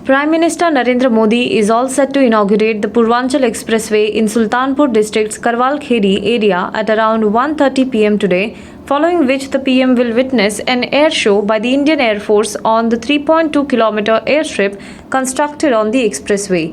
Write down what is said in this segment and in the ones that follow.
Prime Minister Narendra Modi is all set to inaugurate the Purvanchal Expressway in Sultanpur district's Karwal Kheri area at around 1:30 p.m. today, following which the PM will witness an air show by the Indian Air Force on the 3.2 kilometre airstrip constructed on the expressway.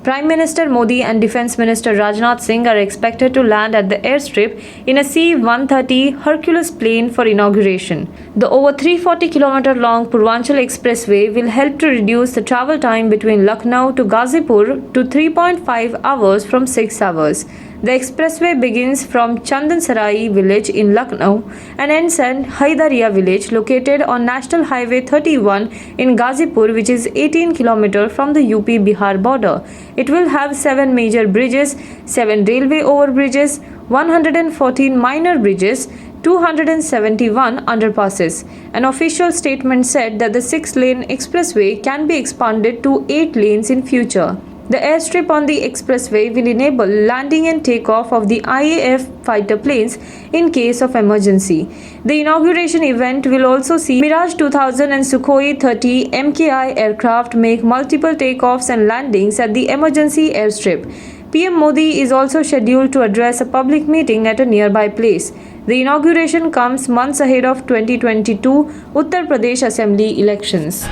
Prime Minister Modi and Defence Minister Rajnath Singh are expected to land at the airstrip in a C-130 Hercules plane for inauguration. The over 340-kilometre long Purvanchal Expressway will help to reduce the travel time between Lucknow to Ghazipur to 3.5 hours from 6 hours. The expressway begins from Chandansarai village in Lucknow and ends at Haidariya village located on National Highway 31 in Ghazipur, which is 18 km from the UP-Bihar border. It will have 7 major bridges, 7 railway overbridges, 114 minor bridges, 271 underpasses. An official statement said that the 6-lane expressway can be expanded to 8 lanes in future. The airstrip on the expressway will enable landing and takeoff of the IAF fighter planes in case of emergency. The inauguration event will also see Mirage 2000 and Sukhoi 30 MKI aircraft make multiple takeoffs and landings at the emergency airstrip. PM Modi is also scheduled to address a public meeting at a nearby place. The inauguration comes months ahead of 2022 Uttar Pradesh Assembly elections.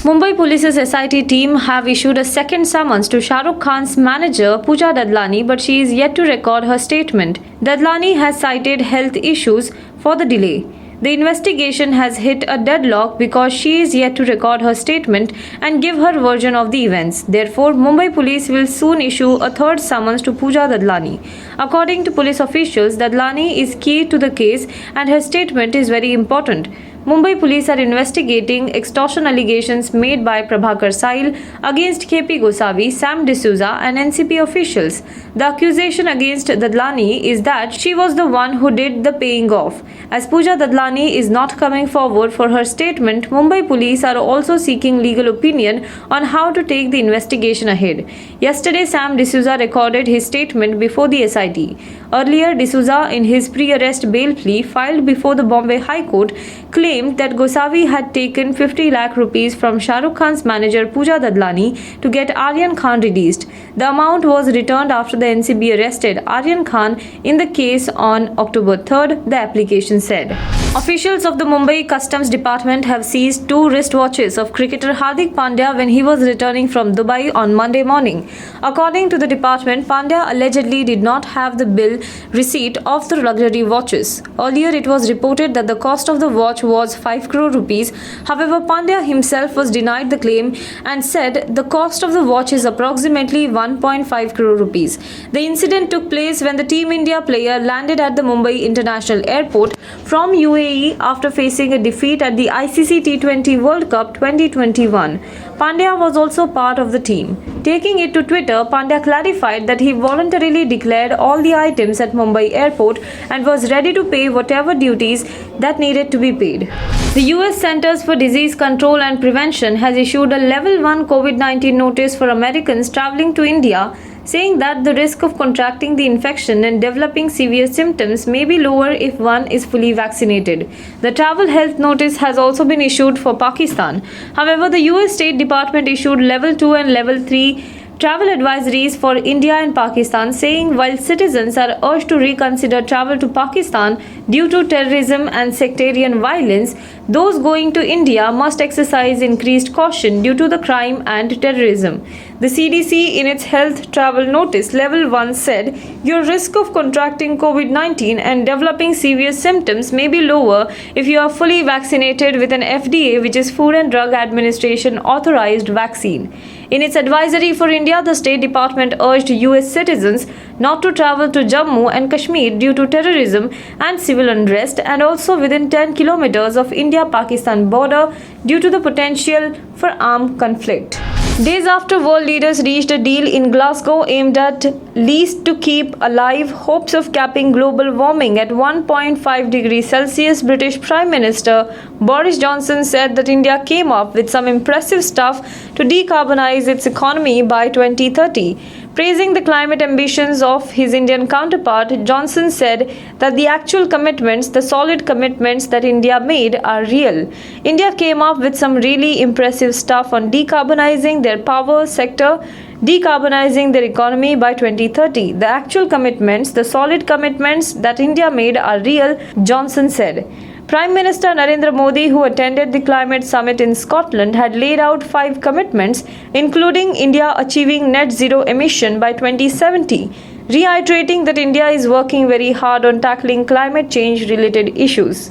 Mumbai Police's SIT team have issued a second summons to Shah Rukh Khan's manager Pooja Dadlani, but she is yet to record her statement. Dadlani has cited health issues for the delay. The investigation has hit a deadlock because she is yet to record her statement and give her version of the events. Therefore, Mumbai Police will soon issue a third summons to Pooja Dadlani. According to police officials, Dadlani is key to the case and her statement is very important. Mumbai Police are investigating extortion allegations made by Prabhakar Sahil against KP Gosavi, Sam D'Souza and NCP officials. The accusation against Dadlani is that she was the one who did the paying off. As Pooja Dadlani is not coming forward for her statement, Mumbai Police are also seeking legal opinion on how to take the investigation ahead. Yesterday, Sam D'Souza recorded his statement before the SIT. Earlier, D'Souza, in his pre-arrest bail plea filed before the Bombay High Court, claimed that Gosavi had taken 50 lakh rupees from Shah Rukh Khan's manager Pooja Dadlani to get Aryan Khan released. The amount was returned after the NCB arrested Aryan Khan in the case on October 3rd, the application said. Officials of the Mumbai Customs Department have seized 2 wristwatches of cricketer Hardik Pandyas when he was returning from Dubai on Monday morning. According to the department, Pandya allegedly did not have the bill receipt of the luxury watches. Earlier, it was reported that the cost of the watch was 5 crore rupees. However, Pandya himself was denied the claim and said the cost of the watch is approximately 1.5 crore rupees. The incident took place when the Team India player landed at the Mumbai International Airport from UAE after facing a defeat at the ICC T20 World Cup 2021. Pandya was also part of the team. Taking it to Twitter, Pandya clarified that he voluntarily declared all the items at Mumbai Airport and was ready to pay whatever duties that needed to be paid. The US Centers for Disease Control and Prevention has issued a Level 1 COVID-19 notice for Americans traveling to India, saying that the risk of contracting the infection and developing severe symptoms may be lower if one is fully vaccinated. The travel health notice has also been issued for Pakistan. However, the US State Department issued Level 2 and Level 3 travel advisories for India and Pakistan, saying while citizens are urged to reconsider travel to Pakistan due to terrorism and sectarian violence, those going to India must exercise increased caution due to the crime and terrorism. The CDC, in its health travel notice Level 1, said your risk of contracting COVID-19 and developing severe symptoms may be lower if you are fully vaccinated with an FDA, which is Food and Drug Administration authorized vaccine. In its advisory for India, the State Department urged US citizens not to travel to Jammu and Kashmir due to terrorism and civil unrest, and also within 10 kilometers of India-Pakistan border due to the potential for armed conflict. Days after world leaders reached a deal in Glasgow aimed at least to keep alive hopes of capping global warming at 1.5 degrees Celsius, British Prime Minister Boris Johnson said that India came up with some impressive stuff to decarbonize its economy by 2030. Praising the climate ambitions of his Indian counterpart, Johnson said that the actual commitments, the solid commitments that India made, are real. India came up with some really impressive stuff on decarbonizing their power sector, decarbonizing their economy by 2030. The actual commitments, the solid commitments that India made are real, Johnson said. Prime Minister Narendra Modi, who attended the climate summit in Scotland, had laid out 5 commitments, including India achieving net zero emission by 2070, reiterating that India is working very hard on tackling climate change related issues.